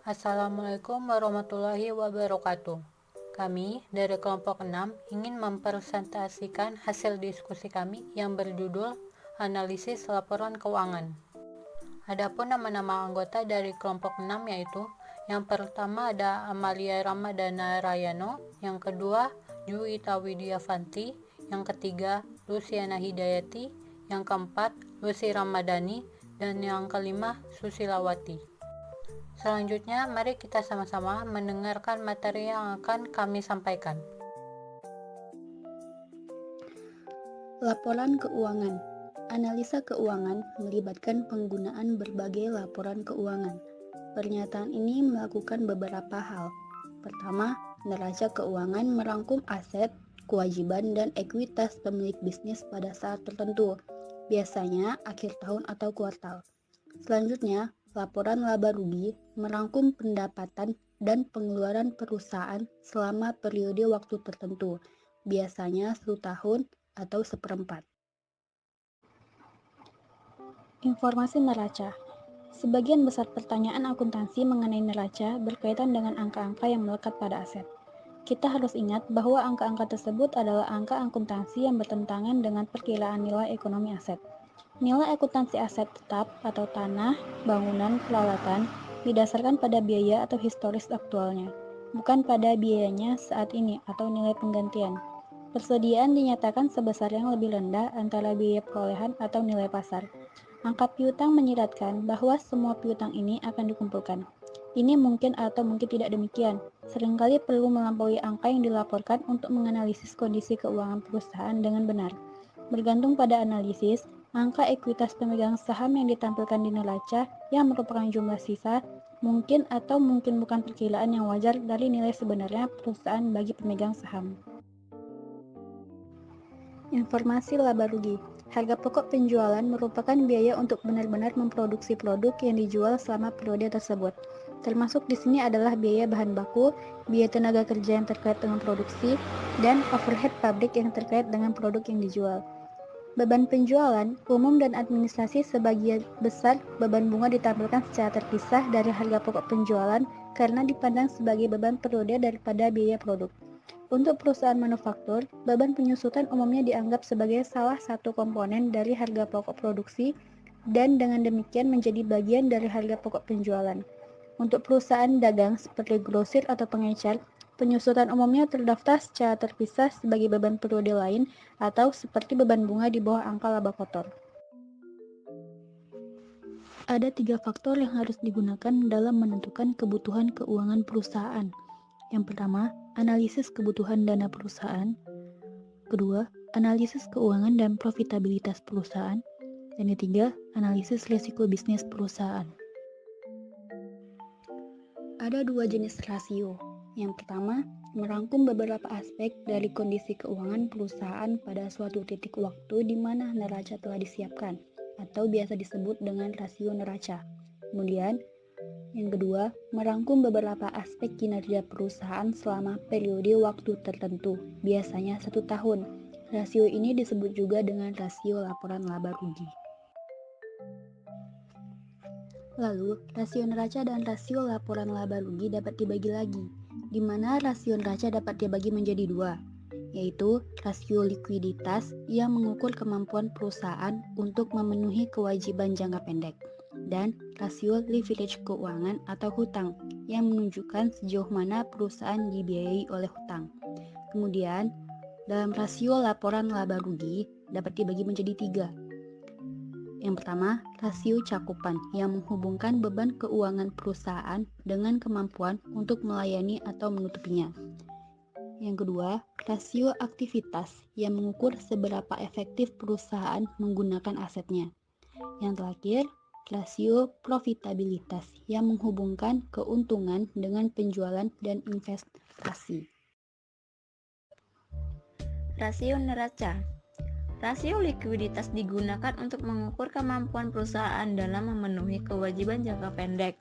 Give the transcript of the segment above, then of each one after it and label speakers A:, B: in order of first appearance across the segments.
A: Assalamualaikum warahmatullahi wabarakatuh. Kami dari kelompok 6 ingin mempresentasikan hasil diskusi kami yang berjudul Analisis Laporan Keuangan. Adapun nama-nama anggota dari kelompok 6 yaitu yang pertama ada Amalia Ramadana Rayano, yang kedua Juwita Widiavanti, yang ketiga Luciana Hidayati, yang keempat Lucy Ramadhani, dan yang kelima Susilawati. Selanjutnya, mari kita sama-sama mendengarkan materi yang akan kami sampaikan.
B: Laporan keuangan. Analisa keuangan melibatkan penggunaan berbagai laporan keuangan. Pernyataan ini melakukan beberapa hal. Pertama, neraca keuangan merangkum aset, kewajiban, dan ekuitas pemilik bisnis pada saat tertentu, biasanya akhir tahun atau kuartal. Selanjutnya, laporan laba rugi merangkum pendapatan dan pengeluaran perusahaan selama periode waktu tertentu, biasanya 1 tahun atau seperempat. Informasi neraca. Sebagian besar pertanyaan akuntansi mengenai neraca berkaitan dengan angka-angka yang melekat pada aset. Kita harus ingat bahwa angka-angka tersebut adalah angka akuntansi yang bertentangan dengan perkiraan nilai ekonomi aset. Nilai akuntansi aset tetap atau tanah, bangunan, peralatan didasarkan pada biaya atau historis aktualnya, bukan pada biayanya saat ini atau nilai penggantian. Persediaan dinyatakan sebesar yang lebih rendah antara biaya perolehan atau nilai pasar. Angka piutang menyiratkan bahwa semua piutang ini akan dikumpulkan. Ini mungkin atau mungkin tidak demikian. Seringkali perlu melampaui angka yang dilaporkan untuk menganalisis kondisi keuangan perusahaan dengan benar. Bergantung pada analisis, angka ekuitas pemegang saham yang ditampilkan di neraca yang merupakan jumlah sisa mungkin atau mungkin bukan perkiraan yang wajar dari nilai sebenarnya perusahaan bagi pemegang saham. Informasi laba rugi. Harga pokok penjualan merupakan biaya untuk benar-benar memproduksi produk yang dijual selama periode tersebut. Termasuk di sini adalah biaya bahan baku, biaya tenaga kerja yang terkait dengan produksi, dan overhead pabrik yang terkait dengan produk yang dijual. Beban penjualan, umum dan administrasi sebagian besar beban bunga ditampilkan secara terpisah dari harga pokok penjualan karena dipandang sebagai beban periode daripada biaya produk. Untuk perusahaan manufaktur, beban penyusutan umumnya dianggap sebagai salah satu komponen dari harga pokok produksi dan dengan demikian menjadi bagian dari harga pokok penjualan. Untuk perusahaan dagang seperti grosir atau pengecer, penyusutan umumnya terdaftar secara terpisah sebagai beban periode lain atau seperti beban bunga di bawah angka laba kotor. Ada 3 faktor yang harus digunakan dalam menentukan kebutuhan keuangan perusahaan. Yang pertama, analisis kebutuhan dana perusahaan. Kedua, analisis keuangan dan profitabilitas perusahaan. Dan ketiga, analisis risiko bisnis perusahaan. Ada 2 jenis rasio. Yang pertama, merangkum beberapa aspek dari kondisi keuangan perusahaan pada suatu titik waktu di mana neraca telah disiapkan, atau biasa disebut dengan rasio neraca. Kemudian, yang kedua, merangkum beberapa aspek kinerja perusahaan selama periode waktu tertentu, biasanya 1 tahun. Rasio ini disebut juga dengan rasio laporan laba rugi. Lalu, rasio neraca dan rasio laporan laba rugi dapat dibagi lagi, di mana rasio neraca dapat dibagi menjadi 2, yaitu rasio likuiditas yang mengukur kemampuan perusahaan untuk memenuhi kewajiban jangka pendek, dan rasio leverage keuangan atau hutang yang menunjukkan sejauh mana perusahaan dibiayai oleh hutang. Kemudian, dalam rasio laporan laba rugi dapat dibagi menjadi 3. Yang pertama, rasio cakupan yang menghubungkan beban keuangan perusahaan dengan kemampuan untuk melayani atau menutupinya. Yang kedua, rasio aktivitas yang mengukur seberapa efektif perusahaan menggunakan asetnya. Yang terakhir, rasio profitabilitas yang menghubungkan keuntungan dengan penjualan dan investasi.
C: Rasio neraca. Rasio likuiditas digunakan untuk mengukur kemampuan perusahaan dalam memenuhi kewajiban jangka pendek.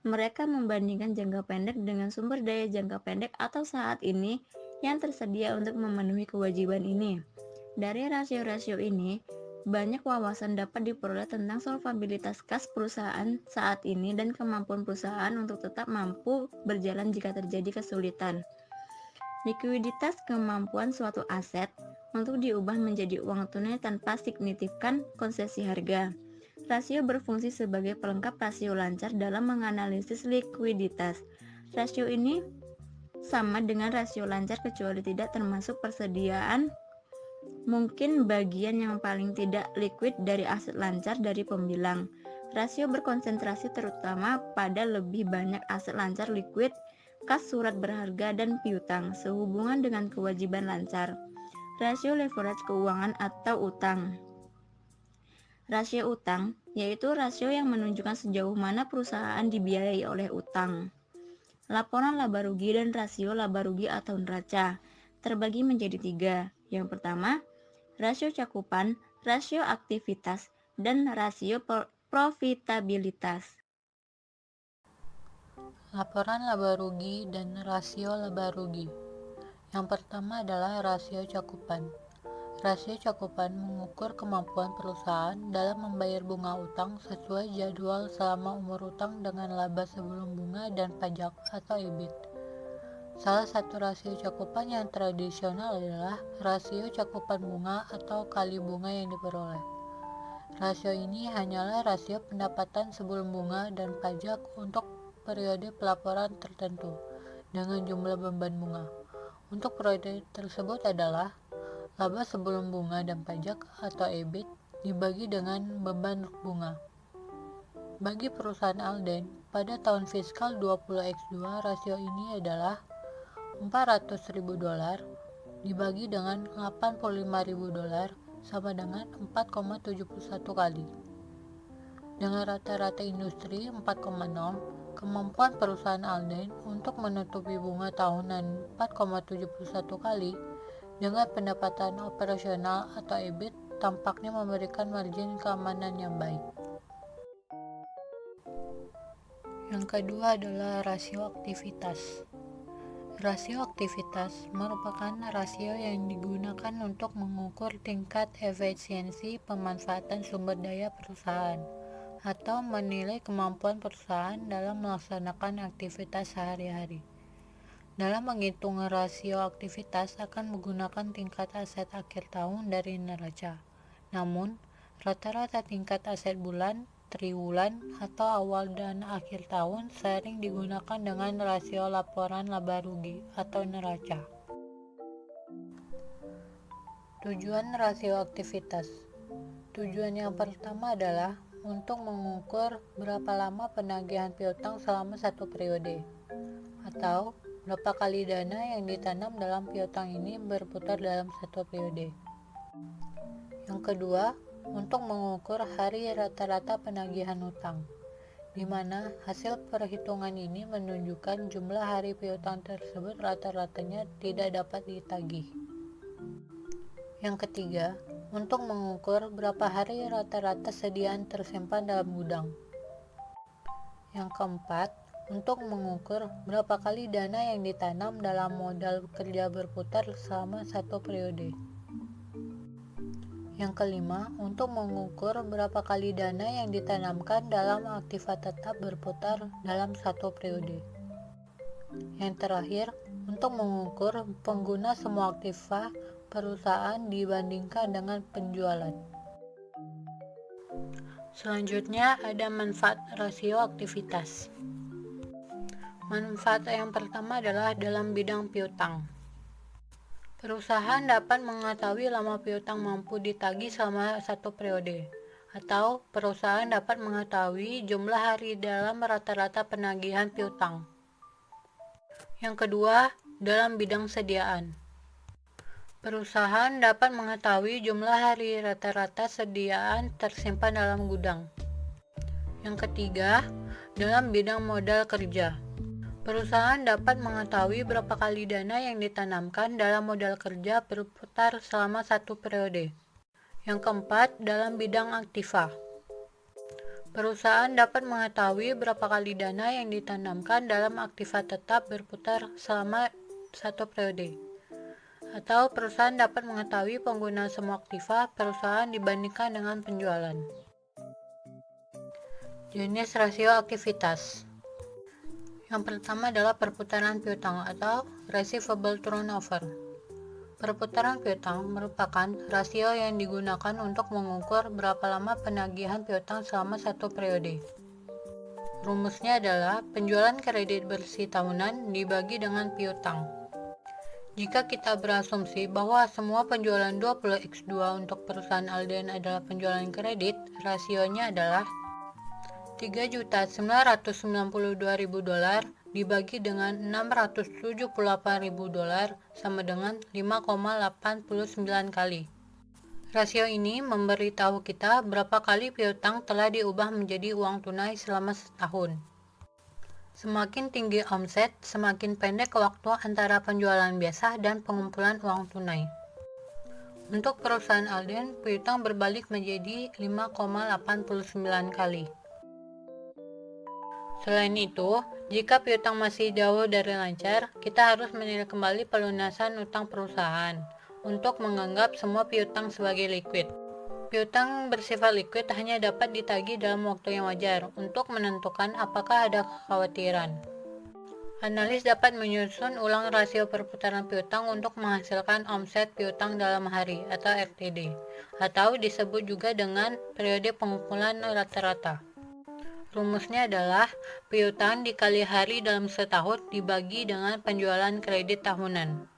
C: Mereka membandingkan jangka pendek dengan sumber daya jangka pendek atau saat ini yang tersedia untuk memenuhi kewajiban ini. Dari rasio-rasio ini, banyak wawasan dapat diperoleh tentang solvabilitas kas perusahaan saat ini dan kemampuan perusahaan untuk tetap mampu berjalan jika terjadi kesulitan. Likuiditas kemampuan suatu aset untuk diubah menjadi uang tunai tanpa signifikan konsesi harga. Rasio berfungsi sebagai pelengkap rasio lancar dalam menganalisis likuiditas. Rasio ini sama dengan rasio lancar kecuali tidak termasuk persediaan mungkin bagian yang paling tidak liquid dari aset lancar dari pembilang. Rasio berkonsentrasi terutama pada lebih banyak aset lancar liquid, kas surat berharga, dan piutang sehubungan dengan kewajiban lancar. Rasio leverage keuangan atau utang. Rasio utang yaitu rasio yang menunjukkan sejauh mana perusahaan dibiayai oleh utang. Laporan laba rugi dan rasio laba rugi atau neraca terbagi menjadi 3. Yang pertama, rasio cakupan, rasio aktivitas, dan rasio profitabilitas.
A: Laporan laba rugi dan rasio laba rugi. Yang pertama adalah rasio cakupan. Rasio cakupan mengukur kemampuan perusahaan dalam membayar bunga utang sesuai jadwal selama umur utang dengan laba sebelum bunga dan pajak atau EBIT. Salah satu rasio cakupan yang tradisional adalah rasio cakupan bunga atau kali bunga yang diperoleh. Rasio ini hanyalah rasio pendapatan sebelum bunga dan pajak untuk periode pelaporan tertentu dengan jumlah beban bunga. Untuk periode tersebut adalah laba sebelum bunga dan pajak atau EBIT dibagi dengan beban bunga. Bagi perusahaan Alden, pada tahun fiskal 20X2 rasio ini adalah $400.000 dibagi dengan $85.000 sama dengan 4,71 kali. Dengan rata-rata industri 4,0, kemampuan perusahaan Alden untuk menutupi bunga tahunan 4,71 kali dengan pendapatan operasional atau EBIT tampaknya memberikan margin keamanan yang baik. Yang kedua adalah rasio aktivitas. Rasio aktivitas merupakan rasio yang digunakan untuk mengukur tingkat efisiensi pemanfaatan sumber daya perusahaan atau menilai kemampuan perusahaan dalam melaksanakan aktivitas sehari-hari. Dalam menghitung rasio aktivitas akan menggunakan tingkat aset akhir tahun dari neraca. Namun, rata-rata tingkat aset bulan, triwulan, atau awal dan akhir tahun sering digunakan dengan rasio laporan laba rugi atau neraca. Tujuan rasio aktivitas. Tujuan yang pertama adalah untuk mengukur berapa lama penagihan piutang selama satu periode, atau berapa kali dana yang ditanam dalam piutang ini berputar dalam satu periode. Yang kedua, untuk mengukur hari rata-rata penagihan utang, di mana hasil perhitungan ini menunjukkan jumlah hari piutang tersebut rata-ratanya tidak dapat ditagih. Yang ketiga, untuk mengukur berapa hari rata-rata sediaan tersimpan dalam gudang. Yang keempat, untuk mengukur berapa kali dana yang ditanam dalam modal kerja berputar selama satu periode. Yang kelima, untuk mengukur berapa kali dana yang ditanamkan dalam aktiva tetap berputar dalam satu periode. Yang terakhir, untuk mengukur pengguna semua aktiva perusahaan dibandingkan dengan penjualan. Selanjutnya ada manfaat rasio aktivitas. Manfaat yang pertama adalah dalam bidang piutang. Perusahaan dapat mengetahui lama piutang mampu ditagih selama satu periode, atau perusahaan dapat mengetahui jumlah hari dalam rata-rata penagihan piutang. Yang kedua, dalam bidang sediaan. Perusahaan dapat mengetahui jumlah hari rata-rata sediaan tersimpan dalam gudang. Yang ketiga, dalam bidang modal kerja. Perusahaan dapat mengetahui berapa kali dana yang ditanamkan dalam modal kerja berputar selama satu periode. Yang keempat, dalam bidang aktiva. Perusahaan dapat mengetahui berapa kali dana yang ditanamkan dalam aktiva tetap berputar selama satu periode. Atau perusahaan dapat mengetahui penggunaan semua aktiva perusahaan dibandingkan dengan penjualan. Jenis rasio aktivitas. Yang pertama adalah perputaran piutang atau receivable turnover. Perputaran piutang merupakan rasio yang digunakan untuk mengukur berapa lama penagihan piutang selama satu periode. Rumusnya adalah penjualan kredit bersih tahunan dibagi dengan piutang. Jika kita berasumsi bahwa semua penjualan 20x2 untuk perusahaan Alden adalah penjualan kredit, rasionya adalah $3.992.000 dibagi dengan $678.000 sama dengan 5,89 kali. Rasio ini memberitahu kita berapa kali piutang telah diubah menjadi uang tunai selama setahun. Semakin tinggi omset, semakin pendek waktu antara penjualan biasa dan pengumpulan uang tunai. Untuk perusahaan Alden, piutang berbalik menjadi 5,89 kali. Selain itu, jika piutang masih jauh dari lancar, kita harus menilai kembali pelunasan utang perusahaan untuk menganggap semua piutang sebagai liquid. Piutang bersifat liquid hanya dapat ditagih dalam waktu yang wajar untuk menentukan apakah ada kekhawatiran. Analis dapat menyusun ulang rasio perputaran piutang untuk menghasilkan omset piutang dalam hari atau RTD, atau disebut juga dengan periode pengumpulan rata-rata. Rumusnya adalah piutang dikali hari dalam setahun dibagi dengan penjualan kredit tahunan.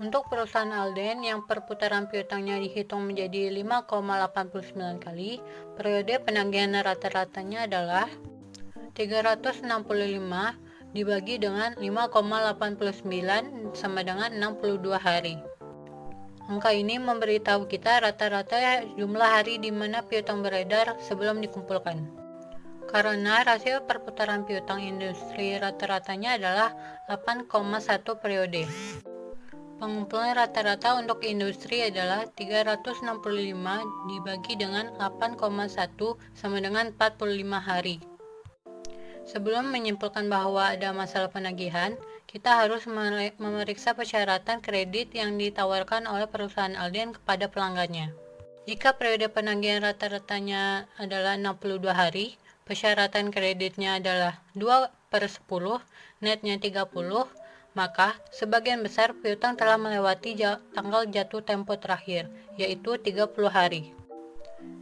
A: Untuk perusahaan Alden yang perputaran piutangnya dihitung menjadi 5,89 kali, periode penagihan rata-ratanya adalah 365 dibagi dengan 5,89 sama dengan 62 hari. Angka ini memberitahu kita rata-rata jumlah hari di mana piutang beredar sebelum dikumpulkan. Karena rasio perputaran piutang industri rata-ratanya adalah 8,1 periode. Pengumpulan rata-rata untuk industri adalah 365 dibagi dengan 8,1 sama dengan 45 hari. Sebelum menyimpulkan bahwa ada masalah penagihan, kita harus memeriksa persyaratan kredit yang ditawarkan oleh perusahaan Alden kepada pelanggannya. Jika periode penagihan rata-ratanya adalah 62 hari, persyaratan kreditnya adalah 2/10, netnya 30, maka sebagian besar piutang telah melewati tanggal jatuh tempo terakhir, yaitu 30 hari.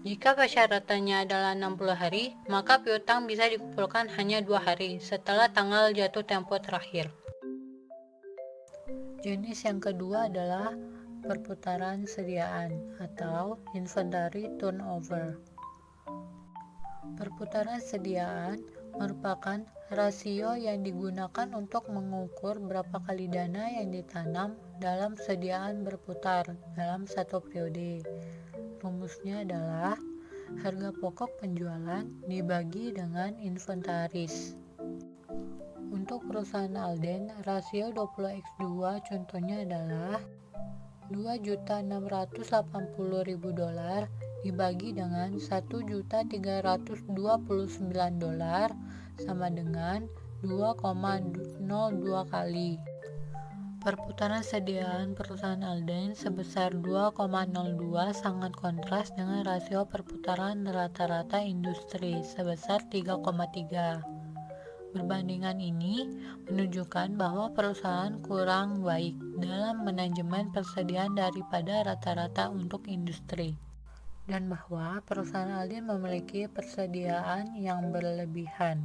A: Jika persyaratannya adalah 60 hari, maka piutang bisa dikumpulkan hanya 2 hari setelah tanggal jatuh tempo terakhir. Jenis yang kedua adalah perputaran sediaan atau inventory turnover. Perputaran sediaan merupakan rasio yang digunakan untuk mengukur berapa kali dana yang ditanam dalam sediaan berputar dalam satu periode. Rumusnya adalah harga pokok penjualan dibagi dengan inventaris. Untuk perusahaan Alden, rasio 20x2 contohnya adalah $2.680.000 dibagi dengan $1.329 sama dengan 2,02 kali. Perputaran sediaan perusahaan Alden sebesar 2,02 sangat kontras dengan rasio perputaran rata-rata industri sebesar 3,3. Perbandingan ini menunjukkan bahwa perusahaan kurang baik dalam manajemen persediaan daripada rata-rata untuk industri, dan bahwa perusahaan Alden memiliki persediaan yang berlebihan.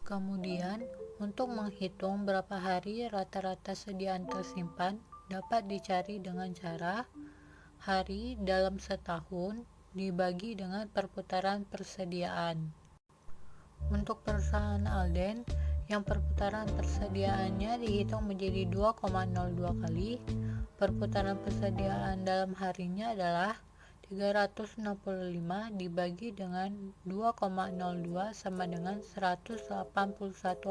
A: Kemudian, untuk menghitung berapa hari rata-rata sediaan tersimpan dapat dicari dengan cara hari dalam setahun dibagi dengan perputaran persediaan. Untuk perusahaan Alden yang perputaran persediaannya dihitung menjadi 2,02 kali, perputaran persediaan dalam harinya adalah 365 dibagi dengan 2,02 sama dengan 181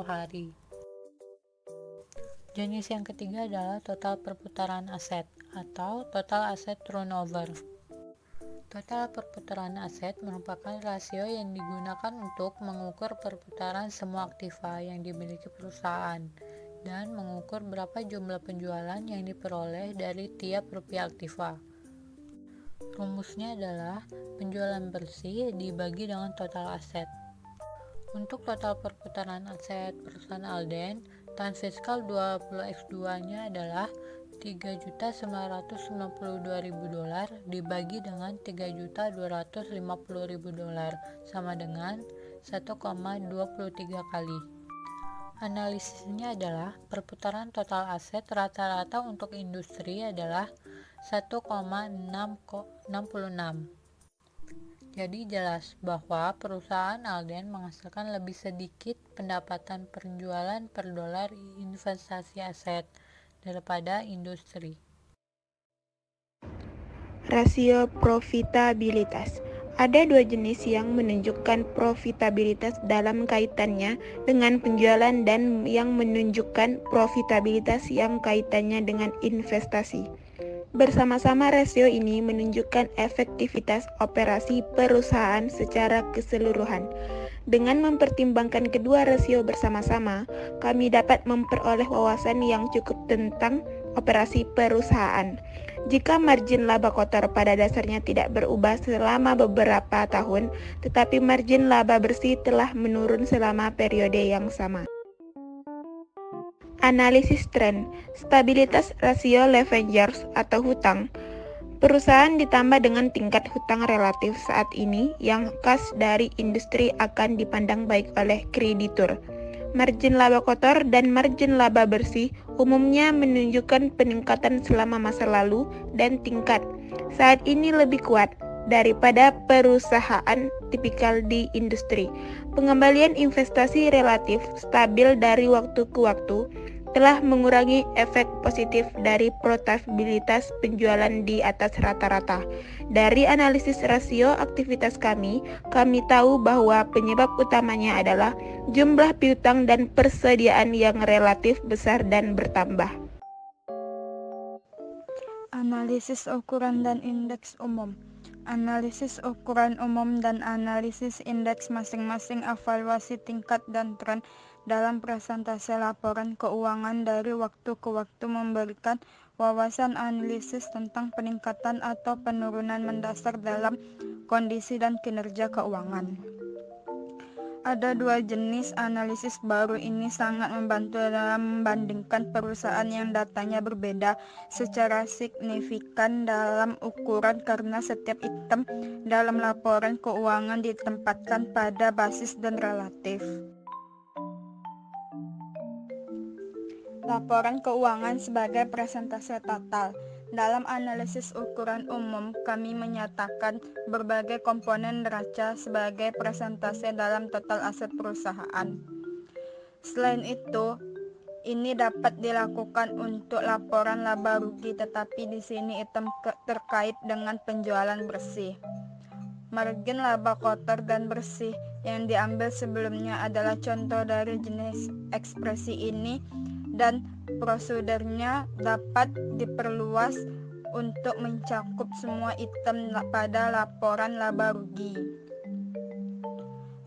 A: hari. Jenis yang ketiga adalah total perputaran aset atau total asset turnover. Total perputaran aset merupakan rasio yang digunakan untuk mengukur perputaran semua aktiva yang dimiliki perusahaan dan mengukur berapa jumlah penjualan yang diperoleh dari tiap rupiah aktiva. Rumusnya adalah penjualan bersih dibagi dengan total aset. Untuk total perputaran aset perusahaan Alden, tahun fiskal 20X2-nya adalah $3.992.000 dibagi dengan $3.250.000 sama dengan 1,23 kali. Analisisnya adalah perputaran total aset rata-rata untuk industri adalah 1,666. Jadi jelas bahwa perusahaan Alden menghasilkan lebih sedikit pendapatan penjualan per dolar investasi aset daripada industri.
D: Rasio profitabilitas. Ada dua jenis yang menunjukkan profitabilitas dalam kaitannya dengan penjualan dan yang menunjukkan profitabilitas yang kaitannya dengan investasi. Bersama-sama rasio ini menunjukkan efektivitas operasi perusahaan secara keseluruhan. Dengan mempertimbangkan kedua rasio bersama-sama, kami dapat memperoleh wawasan yang cukup tentang operasi perusahaan. Jika margin laba kotor pada dasarnya tidak berubah selama beberapa tahun, tetapi margin laba bersih telah menurun selama periode yang sama. Analisis tren, stabilitas rasio leverage atau hutang. Perusahaan ditambah dengan tingkat hutang relatif saat ini yang khas dari industri akan dipandang baik oleh kreditur. Margin laba kotor dan margin laba bersih umumnya menunjukkan peningkatan selama masa lalu dan tingkat saat ini lebih kuat daripada perusahaan tipikal di industri. Pengembalian investasi relatif stabil dari waktu ke waktu telah mengurangi efek positif dari profitabilitas penjualan di atas rata-rata. Dari analisis rasio aktivitas kami tahu bahwa penyebab utamanya adalah jumlah piutang dan persediaan yang relatif besar dan bertambah.
E: Analisis ukuran dan indeks umum. Analisis ukuran umum dan analisis indeks masing-masing evaluasi tingkat dan tren dalam presentasi laporan keuangan dari waktu ke waktu memberikan wawasan analisis tentang peningkatan atau penurunan mendasar dalam kondisi dan kinerja keuangan. Ada dua jenis analisis baru ini sangat membantu dalam membandingkan perusahaan yang datanya berbeda secara signifikan dalam ukuran karena setiap item dalam laporan keuangan ditempatkan pada basis dan relatif. Laporan keuangan sebagai presentase total. Dalam analisis ukuran umum, kami menyatakan berbagai komponen neraca sebagai presentase dalam total aset perusahaan. Selain itu, ini dapat dilakukan untuk laporan laba rugi, tetapi di sini item terkait dengan penjualan bersih. Margin laba kotor dan bersih yang diambil sebelumnya adalah contoh dari jenis ekspresi ini, dan prosedurnya dapat diperluas untuk mencakup semua item pada laporan laba rugi.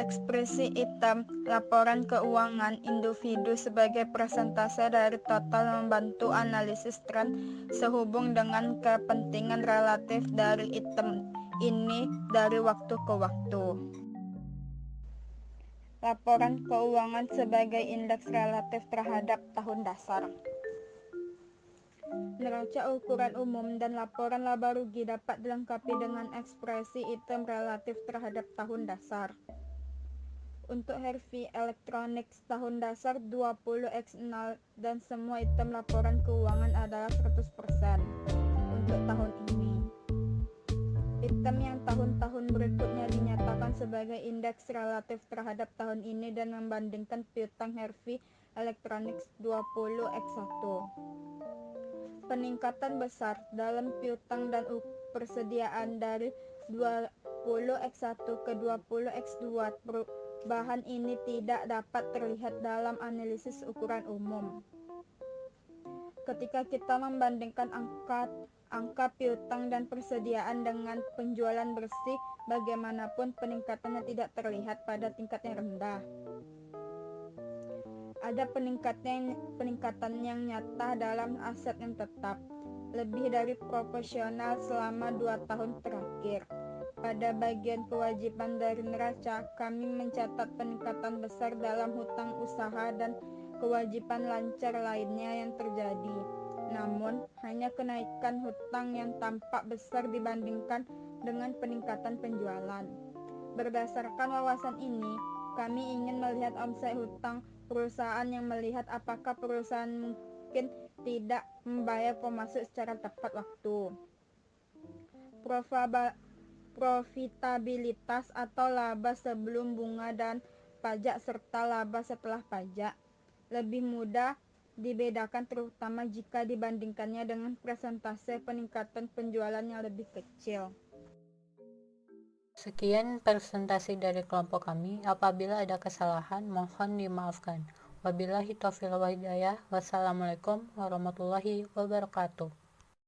E: Ekspresi item laporan keuangan individu sebagai presentase dari total membantu analisis tren sehubung dengan kepentingan relatif dari item ini dari waktu ke waktu. Laporan keuangan sebagai indeks relatif terhadap tahun dasar. Neraca ukuran umum dan laporan laba rugi dapat dilengkapi dengan ekspresi item relatif terhadap tahun dasar. Untuk Harvey Electronics tahun dasar 20x0 dan semua item laporan keuangan adalah 100% untuk tahun ini. Item yang tahun-tahun berikutnya dinyatakan sebagai indeks relatif terhadap tahun ini dan membandingkan piutang Harvey Electronics 20x1. Peningkatan besar dalam piutang dan persediaan dari 20x1 ke 20x2. Perubahan ini tidak dapat terlihat dalam analisis ukuran umum. Ketika kita membandingkan angka piutang dan persediaan dengan penjualan bersih, bagaimanapun peningkatannya tidak terlihat pada tingkat yang rendah. Ada peningkatan yang nyata dalam aset yang tetap, lebih dari proporsional selama 2 tahun terakhir. Pada bagian kewajiban dari neraca, kami mencatat peningkatan besar dalam hutang usaha dan kewajiban lancar lainnya yang terjadi. Namun, hanya kenaikan hutang yang tampak besar dibandingkan dengan peningkatan penjualan. Berdasarkan wawasan ini, kami ingin melihat omset hutang perusahaan yang melihat apakah perusahaan mungkin tidak membayar pemasok secara tepat waktu. Profitabilitas atau laba sebelum bunga dan pajak serta laba setelah pajak lebih mudah dibedakan, terutama jika dibandingkannya dengan persentase peningkatan penjualan yang lebih kecil.
A: Sekian presentasi dari kelompok kami. Apabila ada kesalahan, mohon dimaafkan. Wabillahi taufiq wal hidayah. Wassalamualaikum warahmatullahi wabarakatuh.